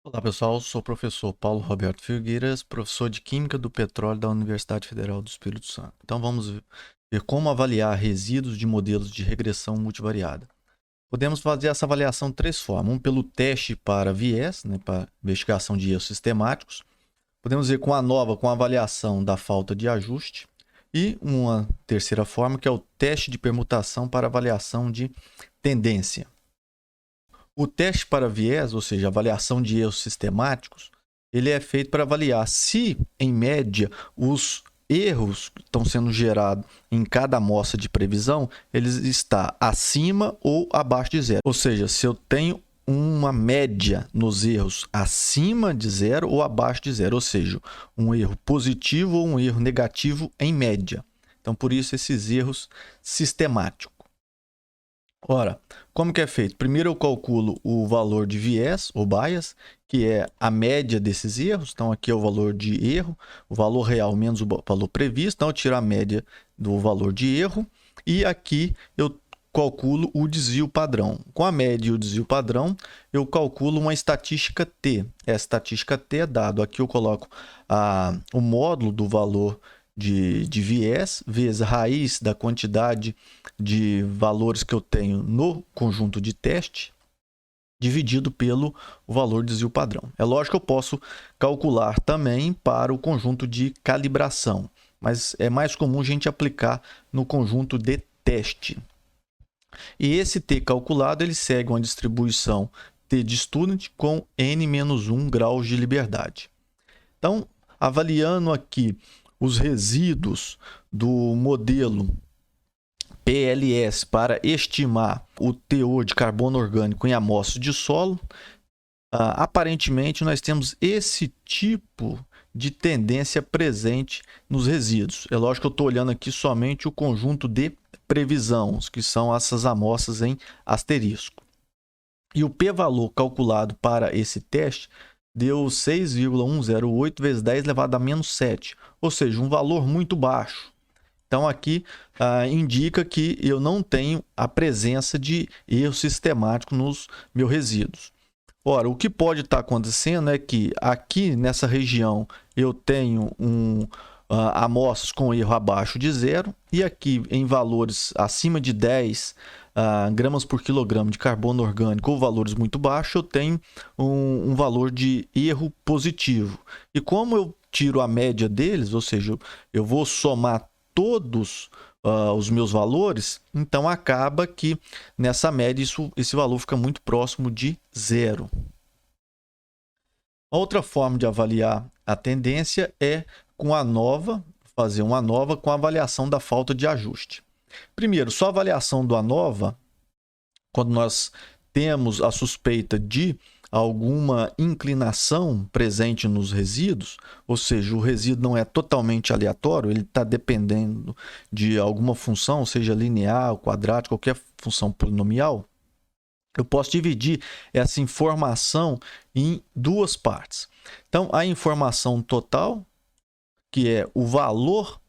Olá pessoal, sou o professor Paulo Roberto Filgueiras, professor de Química do Petróleo da Universidade Federal do Espírito Santo. Então vamos ver como avaliar resíduos de modelos de regressão multivariada. Podemos fazer essa avaliação de três formas: pelo teste para viés, para investigação de erros sistemáticos. Podemos ver com a ANOVA, com a avaliação da falta de ajuste. E uma terceira forma, que é o teste de permutação para avaliação de tendência. O teste para viés, ou seja, avaliação de erros sistemáticos, ele é feito para avaliar se, em média, os erros que estão sendo gerados em cada amostra de previsão, eles está acima ou abaixo de zero. Ou seja, se eu tenho uma média nos erros acima de zero ou abaixo de zero, ou seja, um erro positivo ou um erro negativo em média. Então, por isso, esses erros sistemáticos. Ora, como que é feito? Primeiro eu calculo o valor de viés ou bias, que é a média desses erros. Então aqui é o valor de erro, o valor real menos o valor previsto. Então eu tiro a média do valor de erro e aqui eu calculo o desvio padrão. Com a média e o desvio padrão, eu calculo uma estatística T. Essa estatística T é dado. Aqui eu coloco o módulo do valor de viés vezes a raiz da quantidade de valores que eu tenho no conjunto de teste, dividido pelo valor de desvio padrão. É lógico que eu posso calcular também para o conjunto de calibração, mas é mais comum a gente aplicar no conjunto de teste. E esse T calculado ele segue uma distribuição T de student com n-1 graus de liberdade. Então, avaliando aqui os resíduos do modelo PLS para estimar o teor de carbono orgânico em amostras de solo, aparentemente nós temos esse tipo de tendência presente nos resíduos. É lógico que eu estou olhando aqui somente o conjunto de previsão, que são essas amostras em asterisco. E o p-valor calculado para esse teste deu 6,108 vezes 10 elevado a menos 7, ou seja, um valor muito baixo. Então aqui indica que eu não tenho a presença de erro sistemático nos meus resíduos. Ora, o que pode estar acontecendo é que aqui nessa região eu tenho amostras com erro abaixo de zero e aqui em valores acima de 10 gramas por quilograma de carbono orgânico ou valores muito baixos, eu tenho um valor de erro positivo. E como eu tiro a média deles, ou seja, eu vou somar todos os meus valores, então acaba que nessa média esse valor fica muito próximo de zero. Outra forma de avaliar a tendência é com a ANOVA, fazer uma ANOVA com a avaliação da falta de ajuste. Primeiro, só a avaliação do ANOVA, quando nós temos a suspeita de alguma inclinação presente nos resíduos, ou seja, o resíduo não é totalmente aleatório, ele está dependendo de alguma função, seja linear, quadrática, qualquer função polinomial, eu posso dividir essa informação em duas partes. Então, a informação total, que é o valor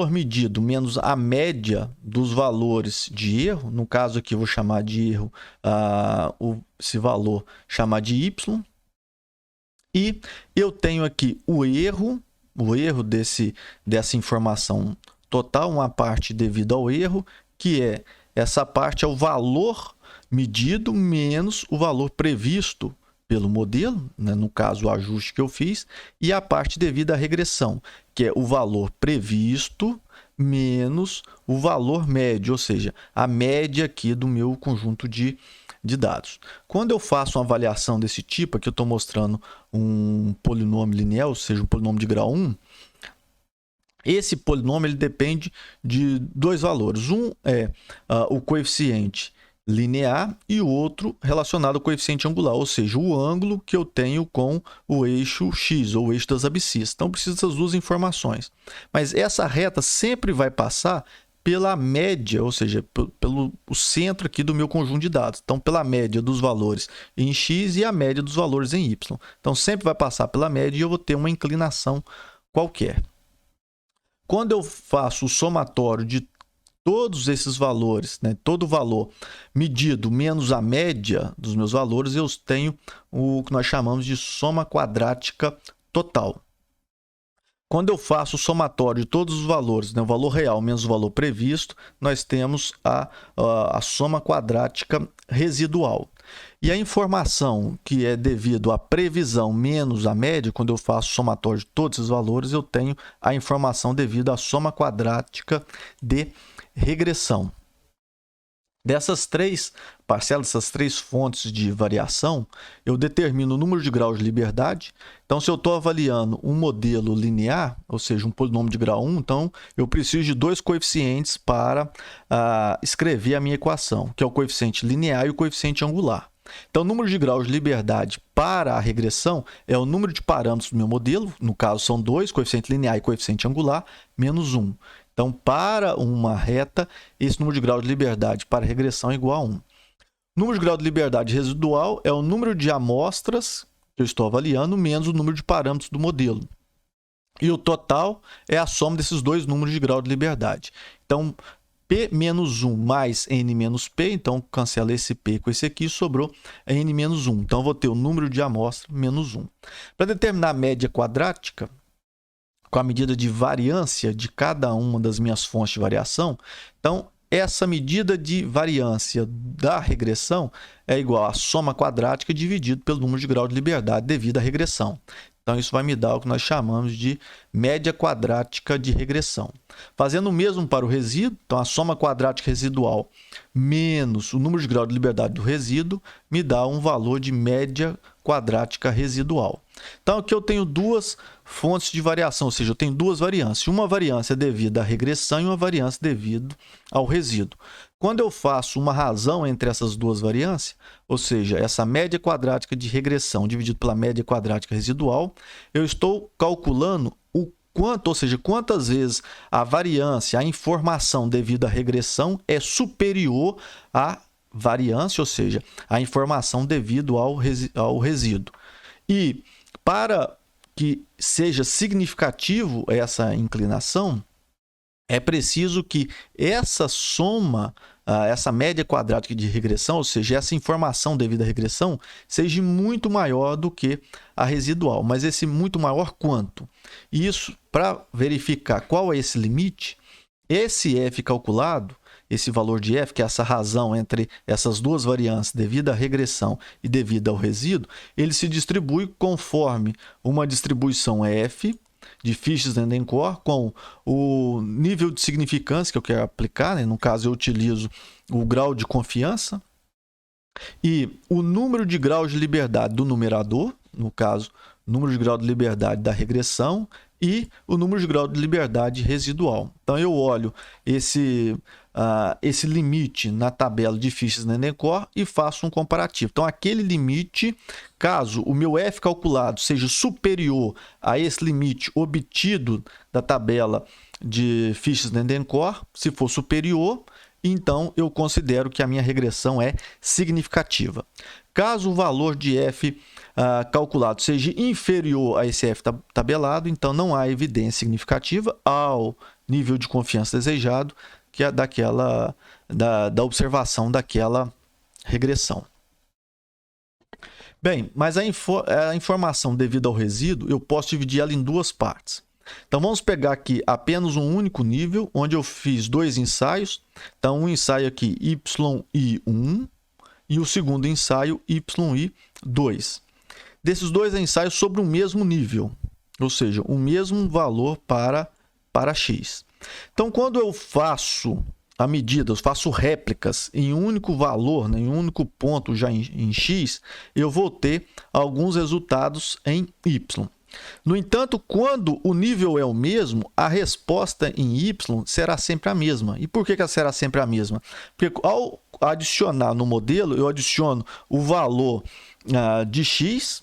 medido menos a média dos valores de erro, no caso aqui eu vou chamar de erro, esse valor chamar de y, e eu tenho aqui o erro dessa informação total, uma parte devido ao erro, que é essa parte é o valor medido menos o valor previsto pelo modelo, né? No caso o ajuste que eu fiz, e a parte devida à regressão, que é o valor previsto menos o valor médio, ou seja, a média aqui do meu conjunto de dados. Quando eu faço uma avaliação desse tipo, aqui eu estou mostrando um polinômio linear, ou seja, um polinômio de grau 1, esse polinômio ele depende de dois valores. Um é o coeficiente linear e o outro relacionado ao coeficiente angular, ou seja, o ângulo que eu tenho com o eixo x, ou o eixo das abscissas. Então, preciso dessas duas informações. Mas essa reta sempre vai passar pela média, ou seja, pelo o centro aqui do meu conjunto de dados. Então, pela média dos valores em x e a média dos valores em y. Então, sempre vai passar pela média e eu vou ter uma inclinação qualquer. Quando eu faço o somatório de todos esses valores, né, todo valor medido menos a média dos meus valores, eu tenho o que nós chamamos de soma quadrática total. Quando eu faço o somatório de todos os valores, né, o valor real menos o valor previsto, nós temos a soma quadrática residual. E a informação que é devido à previsão menos a média, quando eu faço o somatório de todos esses valores, eu tenho a informação devido à soma quadrática de regressão. Dessas três parcelas, dessas três fontes de variação, eu determino o número de graus de liberdade. Então, se eu estou avaliando um modelo linear, ou seja, um polinômio de grau 1, então eu preciso de dois coeficientes para escrever a minha equação, que é o coeficiente linear e o coeficiente angular. Então, o número de graus de liberdade para a regressão é o número de parâmetros do meu modelo, no caso são dois, coeficiente linear e coeficiente angular, menos 1. Então, para uma reta, esse número de graus de liberdade para regressão é igual a 1. O número de grau de liberdade residual é o número de amostras que eu estou avaliando, menos o número de parâmetros do modelo. E o total é a soma desses dois números de grau de liberdade. Então, P menos 1 mais N menos P, então cancela esse P com esse aqui, sobrou N menos 1. Então, eu vou ter o número de amostra menos 1. Para determinar a média quadrática, com a medida de variância de cada uma das minhas fontes de variação, então essa medida de variância da regressão é igual à soma quadrática dividido pelo número de grau de liberdade devido à regressão. Então, isso vai me dar o que nós chamamos de média quadrática de regressão. Fazendo o mesmo para o resíduo, então a soma quadrática residual menos o número de grau de liberdade do resíduo me dá um valor de média quadrática residual. Então, aqui eu tenho duas fontes de variação, ou seja, eu tenho duas variâncias. Uma variância devida à regressão e uma variância devida ao resíduo. Quando eu faço uma razão entre essas duas variâncias, ou seja, essa média quadrática de regressão dividido pela média quadrática residual, eu estou calculando o quanto, ou seja, quantas vezes a variância, a informação devida à regressão é superior à variância, ou seja, a informação devido ao resíduo. E para que seja significativo essa inclinação, é preciso que essa soma, essa média quadrática de regressão, ou seja, essa informação devida à regressão, seja muito maior do que a residual. Mas esse muito maior quanto? Isso, para verificar qual é esse limite, esse f calculado, esse valor de f, que é essa razão entre essas duas variâncias devido à regressão e devido ao resíduo, ele se distribui conforme uma distribuição f de Fischer-Zendenkor com o nível de significância que eu quero aplicar, né? No caso eu utilizo o grau de confiança, e o número de graus de liberdade do numerador, no caso, o número de grau de liberdade da regressão, e o número de grau de liberdade residual. Então, eu olho esse limite na tabela de Fischer-Zendenkor e faço um comparativo. Então, aquele limite, caso o meu f calculado seja superior a esse limite obtido da tabela de Fischer-Zendenkor, se for superior, então eu considero que a minha regressão é significativa. Caso o valor de f calculado seja inferior a esse f tabelado, então não há evidência significativa ao nível de confiança desejado, que é da observação daquela regressão. Bem, mas a informação devida ao resíduo, eu posso dividir ela em duas partes. Então, vamos pegar aqui apenas um único nível, onde eu fiz dois ensaios. Então, um ensaio aqui, YI1, e o segundo ensaio, YI2. Desses dois ensaios sobre o mesmo nível, ou seja, o mesmo valor para x. Então, quando eu faço a medida, eu faço réplicas em um único valor, né, em um único ponto já em x, eu vou ter alguns resultados em y. No entanto, quando o nível é o mesmo, a resposta em y será sempre a mesma. E por que ela será sempre a mesma? Porque ao adicionar no modelo, eu adiciono o valor de x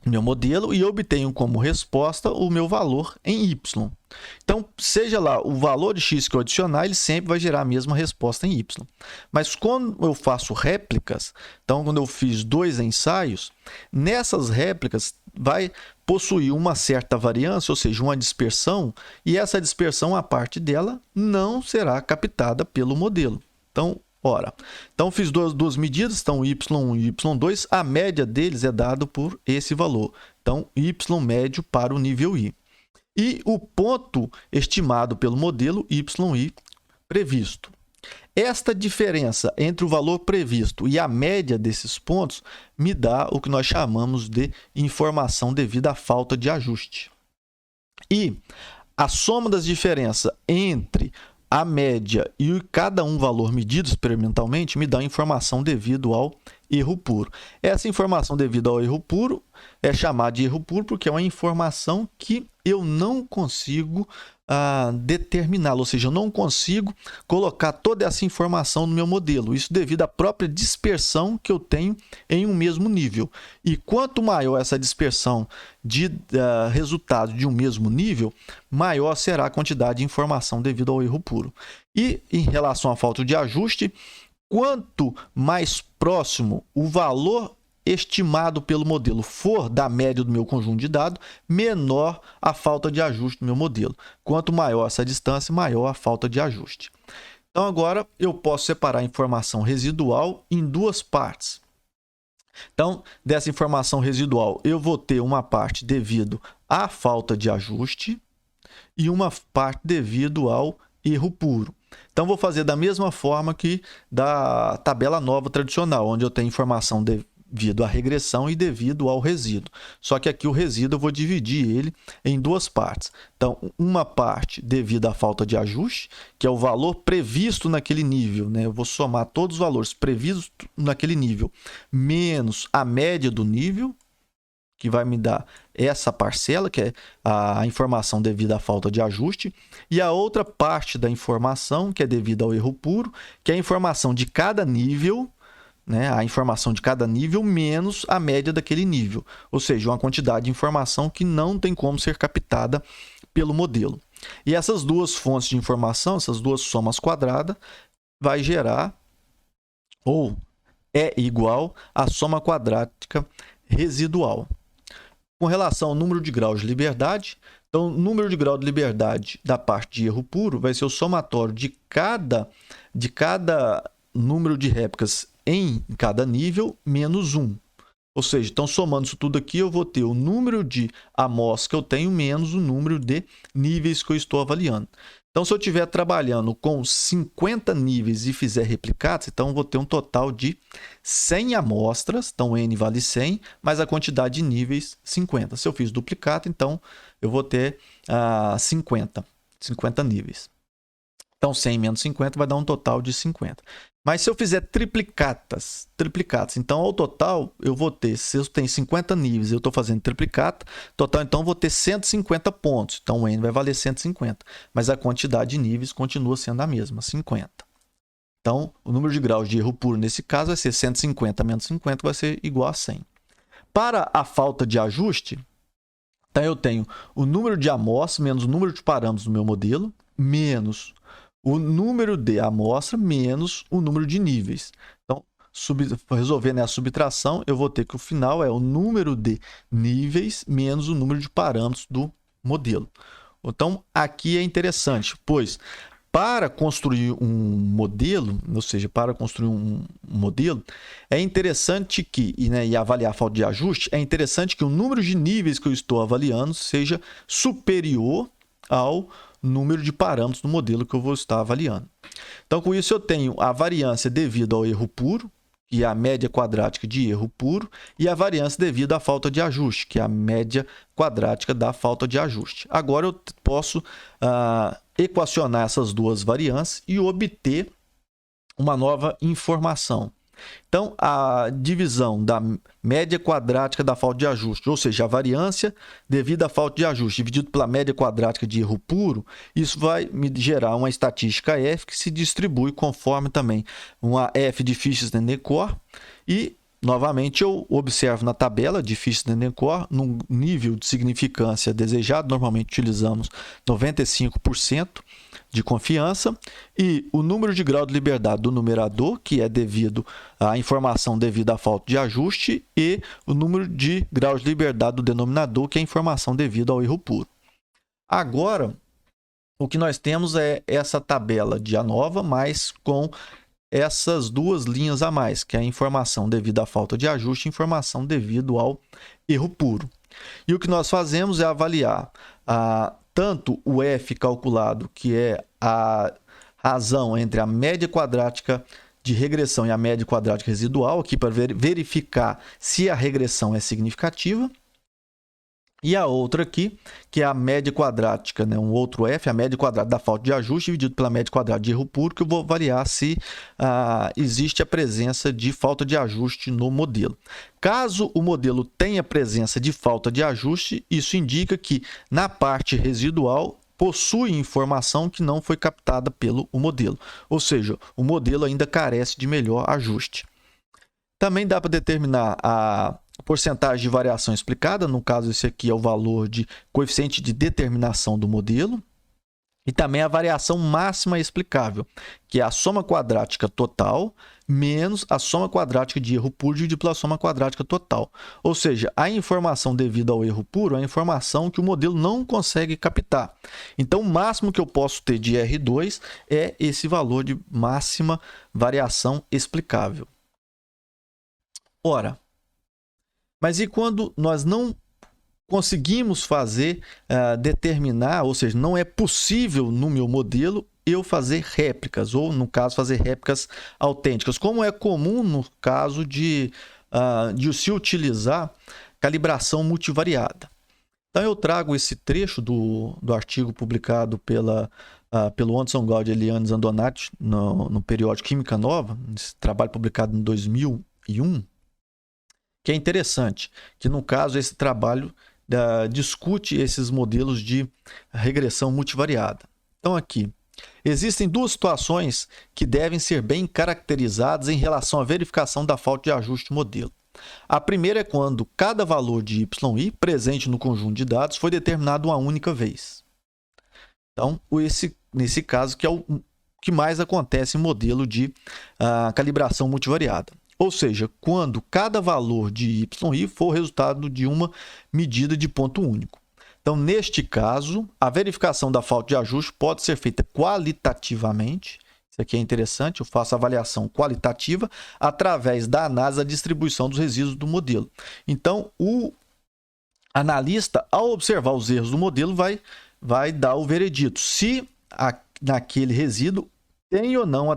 meu modelo e obtenho como resposta o meu valor em y. Então, seja lá o valor de x que eu adicionar, ele sempre vai gerar a mesma resposta em y. Mas quando eu faço réplicas, então quando eu fiz 2 ensaios, nessas réplicas vai possuir uma certa variância, ou seja, uma dispersão, e essa dispersão, a parte dela, não será captada pelo modelo. Então, então fiz duas medidas, então y1 e y2, a média deles é dado por esse valor. Então, y médio para o nível i. E o ponto estimado pelo modelo yi previsto. Esta diferença entre o valor previsto e a média desses pontos me dá o que nós chamamos de informação devido à falta de ajuste. E a soma das diferenças entre a média e cada valor medido experimentalmente me dá a informação devido ao erro puro. Essa informação devido ao erro puro é chamada de erro puro porque é uma informação que eu não consigo determiná-la, ou seja, eu não consigo colocar toda essa informação no meu modelo. Isso devido à própria dispersão que eu tenho em um mesmo nível. E quanto maior essa dispersão de resultado de um mesmo nível, maior será a quantidade de informação devido ao erro puro. E em relação à falta de ajuste, quanto mais próximo o valor estimado pelo modelo for da média do meu conjunto de dados, menor a falta de ajuste do meu modelo. Quanto maior essa distância, maior a falta de ajuste. Então, agora eu posso separar a informação residual em duas partes. Então, dessa informação residual, eu vou ter uma parte devido à falta de ajuste e uma parte devido ao erro puro. Então, vou fazer da mesma forma que da tabela nova tradicional, onde eu tenho informação devido à regressão e devido ao resíduo. Só que aqui o resíduo eu vou dividir ele em duas partes. Então, uma parte devido à falta de ajuste, que é o valor previsto naquele nível, né? Eu vou somar todos os valores previstos naquele nível, menos a média do nível, que vai me dar essa parcela, que é a informação devido à falta de ajuste, e a outra parte da informação, que é devido ao erro puro, que é a informação de cada nível, né? A informação de cada nível menos a média daquele nível, ou seja, uma quantidade de informação que não tem como ser captada pelo modelo. E essas duas fontes de informação, essas duas somas quadradas, vai gerar, ou é igual à soma quadrática residual. Com relação ao número de graus de liberdade, então, o número de grau de liberdade da parte de erro puro vai ser o somatório de cada número de réplicas em cada nível menos 1. Ou seja, então somando isso tudo aqui, eu vou ter o número de amostras que eu tenho menos o número de níveis que eu estou avaliando. Então, se eu estiver trabalhando com 50 níveis e fizer replicados, então eu vou ter um total de 100 amostras, então N vale 100, mas a quantidade de níveis 50. Se eu fiz duplicado, então eu vou ter 50 níveis. Então, 100 menos 50 vai dar um total de 50. Mas se eu fizer triplicatas, então ao total eu vou ter, se eu tenho 50 níveis e eu estou fazendo triplicata, total então eu vou ter 150 pontos. Então o N vai valer 150, mas a quantidade de níveis continua sendo a mesma, 50. Então o número de graus de erro puro nesse caso vai ser 150 menos 50 vai ser igual a 100. Para a falta de ajuste, então eu tenho o número de amostras menos o número de parâmetros do meu modelo, menos o número de amostra menos o número de níveis. Então, resolvendo a subtração, eu vou ter que o final é o número de níveis menos o número de parâmetros do modelo. Então, aqui é interessante, pois para construir um modelo, ou seja, para construir um modelo, é interessante que, e avaliar a falta de ajuste, é interessante que o número de níveis que eu estou avaliando seja superior ao número de parâmetros do modelo que eu vou estar avaliando. Então, com isso, eu tenho a variância devido ao erro puro, que é a média quadrática de erro puro, e a variância devido à falta de ajuste, que é a média quadrática da falta de ajuste. Agora, eu posso equacionar essas duas variâncias e obter uma nova informação. Então, a divisão da média quadrática da falta de ajuste, ou seja, a variância devido à falta de ajuste, dividido pela média quadrática de erro puro, isso vai me gerar uma estatística F que se distribui conforme também uma F de Fisher-Necore e Novamente, eu observo na tabela de Fitch-Nedencore, no nível de significância desejado, normalmente utilizamos 95% de confiança, e o número de grau de liberdade do numerador, que é devido à informação devido à falta de ajuste, e o número de graus de liberdade do denominador, que é a informação devido ao erro puro. Agora, o que nós temos é essa tabela de ANOVA, mas com essas duas linhas a mais, que é a informação devido à falta de ajuste e informação devido ao erro puro. E o que nós fazemos é avaliar tanto o F calculado, que é a razão entre a média quadrática de regressão e a média quadrática residual, aqui para verificar se a regressão é significativa. E a outra aqui, que é a média quadrática, né? Um outro F, a média quadrada da falta de ajuste dividido pela média quadrada de erro puro, que eu vou avaliar se existe a presença de falta de ajuste no modelo. Caso o modelo tenha presença de falta de ajuste, isso indica que na parte residual possui informação que não foi captada pelo modelo. Ou seja, o modelo ainda carece de melhor ajuste. Também dá para determinar a porcentagem de variação explicada, no caso esse aqui é o valor de coeficiente de determinação do modelo, e também a variação máxima explicável, que é a soma quadrática total menos a soma quadrática de erro puro dividido pela soma quadrática total. Ou seja, a informação devida ao erro puro é a informação que o modelo não consegue captar. Então, o máximo que eu posso ter de R2 é esse valor de máxima variação explicável. Ora, mas e quando nós não conseguimos fazer, determinar, ou seja, não é possível no meu modelo eu fazer réplicas, ou no caso fazer réplicas autênticas, como é comum no caso de se utilizar calibração multivariada. Então eu trago esse trecho do artigo publicado pelo Anderson Gaudi e Eliane Zandonati no periódico Química Nova, esse trabalho publicado em 2001, que é interessante, que no caso esse trabalho discute esses modelos de regressão multivariada. Então aqui, existem duas situações que devem ser bem caracterizadas em relação à verificação da falta de ajuste do modelo. A primeira é quando cada valor de YI presente no conjunto de dados foi determinado uma única vez. Então, nesse caso, que é o que mais acontece em modelo de calibração multivariada. Ou seja, quando cada valor de YI for resultado de uma medida de ponto único. Então, neste caso, a verificação da falta de ajuste pode ser feita qualitativamente. Isso aqui é interessante, eu faço a avaliação qualitativa através da análise da distribuição dos resíduos do modelo. Então, o analista, ao observar os erros do modelo, vai dar o veredito se naquele resíduo tem ou não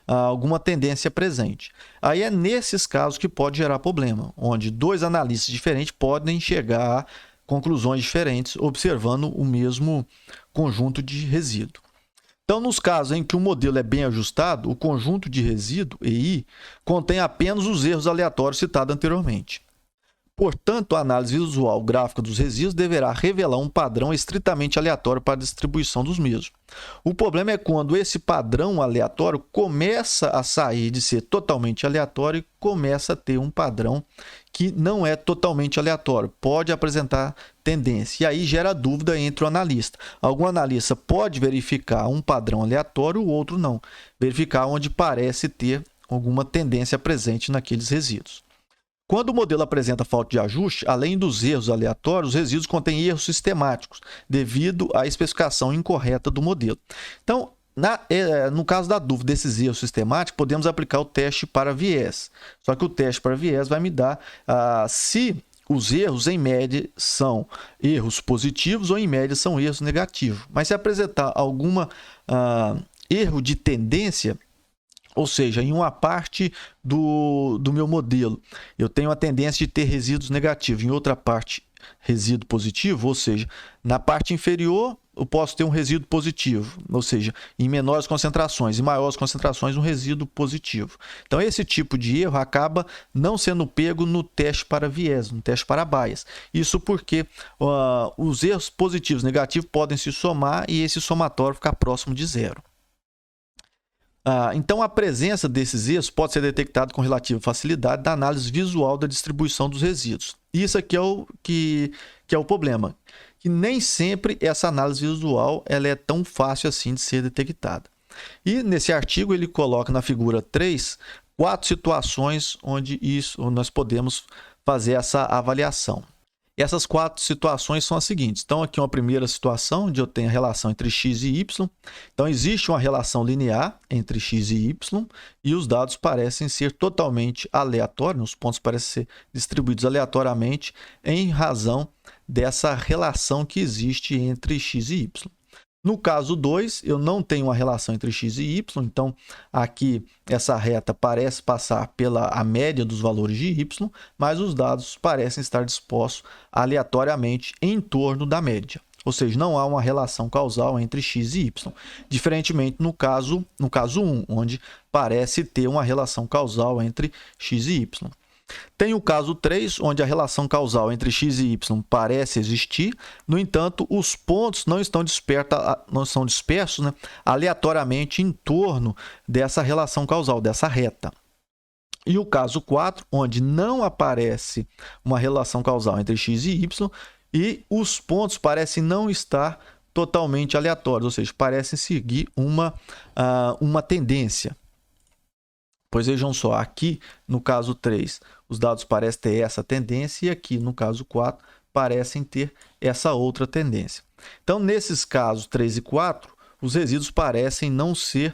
alguma tendência presente. Aí é nesses casos que pode gerar problema, onde dois analistas diferentes podem chegar a conclusões diferentes observando o mesmo conjunto de resíduo. Então, nos casos em que o modelo é bem ajustado, o conjunto de resíduo, EI, contém apenas os erros aleatórios citados anteriormente. Portanto, a análise visual gráfica dos resíduos deverá revelar um padrão estritamente aleatório para a distribuição dos mesmos. O problema é quando esse padrão aleatório começa a sair de ser totalmente aleatório e começa a ter um padrão que não é totalmente aleatório, pode apresentar tendência. E aí gera dúvida entre o analista. Algum analista pode verificar um padrão aleatório, o outro não. Verificar onde parece ter alguma tendência presente naqueles resíduos. Quando o modelo apresenta falta de ajuste, além dos erros aleatórios, os resíduos contêm erros sistemáticos, devido à especificação incorreta do modelo. Então, no caso da dúvida desses erros sistemáticos, podemos aplicar o teste para viés. Só que o teste para viés vai me dar se os erros, em média, são erros positivos ou, em média, são erros negativos. Mas se apresentar algum erro de tendência, ou seja, em uma parte do meu modelo, eu tenho a tendência de ter resíduos negativos, em outra parte, resíduo positivo, ou seja, na parte inferior eu posso ter um resíduo positivo, ou seja, em menores concentrações, em maiores concentrações, um resíduo positivo. Então, esse tipo de erro acaba não sendo pego no teste para viés, no teste para bias. Isso porque os erros positivos e negativos podem se somar e esse somatório ficar próximo de zero. Então, a presença desses erros pode ser detectada com relativa facilidade da análise visual da distribuição dos resíduos. Isso aqui é o problema, que nem sempre essa análise visual ela é tão fácil assim de ser detectada. E nesse artigo ele coloca na figura 3 4 situações onde nós podemos fazer essa avaliação. Essas 4 situações são as seguintes. Então, aqui uma primeira situação, onde eu tenho a relação entre x e y. Então, existe uma relação linear entre x e y, e os dados parecem ser totalmente aleatórios, os pontos parecem ser distribuídos aleatoriamente em razão dessa relação que existe entre x e y. No caso 2, eu não tenho uma relação entre x e y, então aqui essa reta parece passar pela média dos valores de y, mas os dados parecem estar dispostos aleatoriamente em torno da média. Ou seja, não há uma relação causal entre x e y, diferentemente no caso 1, onde parece ter uma relação causal entre x e y. Tem o caso 3, onde a relação causal entre x e y parece existir, no entanto, os pontos não estão dispersos, né, aleatoriamente em torno dessa relação causal, dessa reta. E o caso 4, onde não aparece uma relação causal entre x e y, e os pontos parecem não estar totalmente aleatórios, ou seja, parecem seguir uma tendência. Pois vejam só, aqui no caso 3, os dados parecem ter essa tendência, e aqui no caso 4, parecem ter essa outra tendência. Então, nesses casos 3 e 4, os resíduos parecem não ser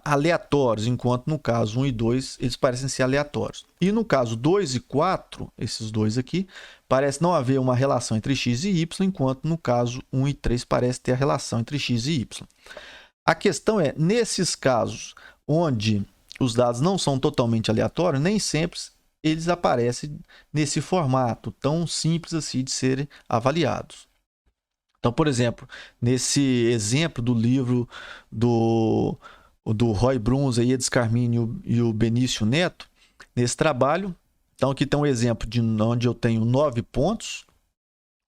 aleatórios, enquanto no caso 1 e 2, eles parecem ser aleatórios. E no caso 2 e 4, esses dois aqui, parece não haver uma relação entre x e y, enquanto no caso 1 e 3 parece ter a relação entre x e y. A questão é, nesses casos onde os dados não são totalmente aleatórios, nem sempre eles aparecem nesse formato tão simples assim de serem avaliados. Então, por exemplo, nesse exemplo do livro do Roy Bruns, Edes Carmine e o Benício Neto, nesse trabalho, então aqui tem um exemplo de onde eu tenho 9 pontos,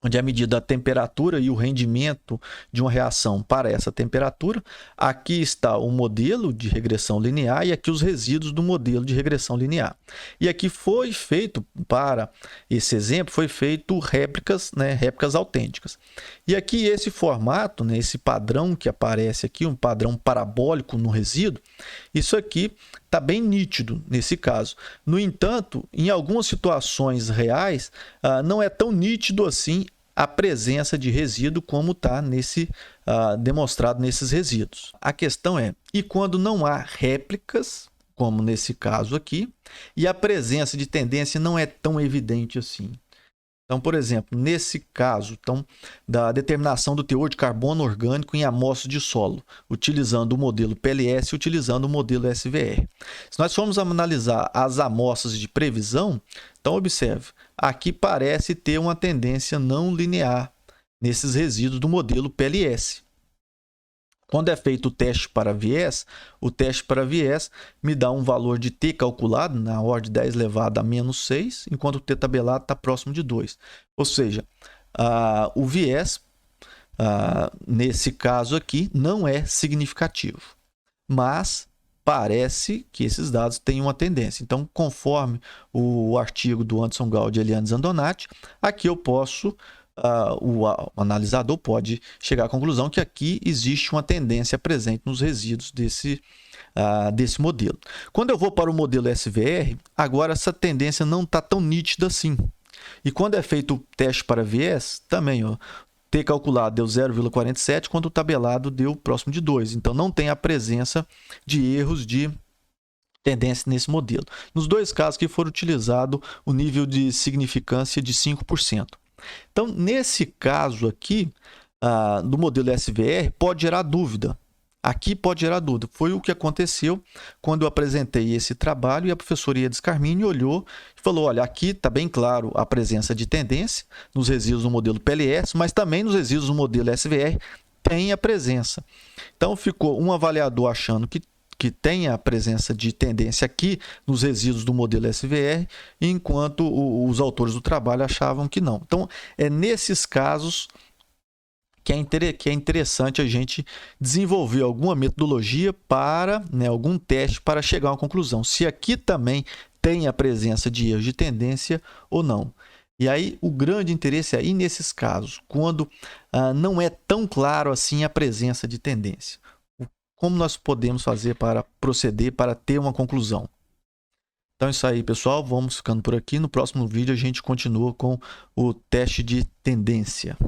onde é medida a temperatura e o rendimento de uma reação para essa temperatura. Aqui está o modelo de regressão linear e aqui os resíduos do modelo de regressão linear. E aqui foi feito, para esse exemplo, foi feito réplicas, né, réplicas autênticas. E aqui esse formato, né, esse padrão que aparece aqui, um padrão parabólico no resíduo, isso aqui está bem nítido nesse caso. No entanto, em algumas situações reais, não é tão nítido assim a presença de resíduo como está demonstrado nesses resíduos. A questão é, e quando não há réplicas, como nesse caso aqui, e a presença de tendência não é tão evidente assim? Então, por exemplo, nesse caso da determinação do teor de carbono orgânico em amostras de solo, utilizando o modelo PLS e utilizando o modelo SVR. Se nós formos analisar as amostras de previsão, então observe, aqui parece ter uma tendência não linear nesses resíduos do modelo PLS. Quando é feito o teste para viés me dá um valor de t calculado na ordem de 10 elevado a menos 6, enquanto o t tabelado está próximo de 2. Ou seja, o viés, nesse caso aqui, não é significativo, mas parece que esses dados têm uma tendência. Então, conforme o artigo do Anderson Gaudi e Eliane Zandonati, aqui eu posso... o analisador pode chegar à conclusão que aqui existe uma tendência presente nos resíduos desse modelo. Quando eu vou para o modelo SVR, agora essa tendência não está tão nítida assim. E quando é feito o teste para viés, também, T calculado deu 0,47, quando o tabelado deu próximo de 2. Então, não tem a presença de erros de tendência nesse modelo. Nos dois casos que foram utilizado o nível de significância de 5%. Então, nesse caso aqui, do modelo SVR, pode gerar dúvida. Aqui pode gerar dúvida. Foi o que aconteceu quando eu apresentei esse trabalho e a professora Edes Carmine olhou e falou, olha, aqui está bem claro a presença de tendência nos resíduos do modelo PLS, mas também nos resíduos do modelo SVR tem a presença. Então, ficou um avaliador achando que tem a presença de tendência aqui nos resíduos do modelo SVR, enquanto os autores do trabalho achavam que não. Então, é nesses casos que é interessante a gente desenvolver alguma metodologia para, né, algum teste para chegar a uma conclusão. Se aqui também tem a presença de erros de tendência ou não. E aí o grande interesse é aí nesses casos, quando não é tão claro assim a presença de tendência. Como nós podemos fazer para proceder, para ter uma conclusão? Então é isso aí, pessoal. Vamos ficando por aqui. No próximo vídeo a gente continua com o teste de tendência.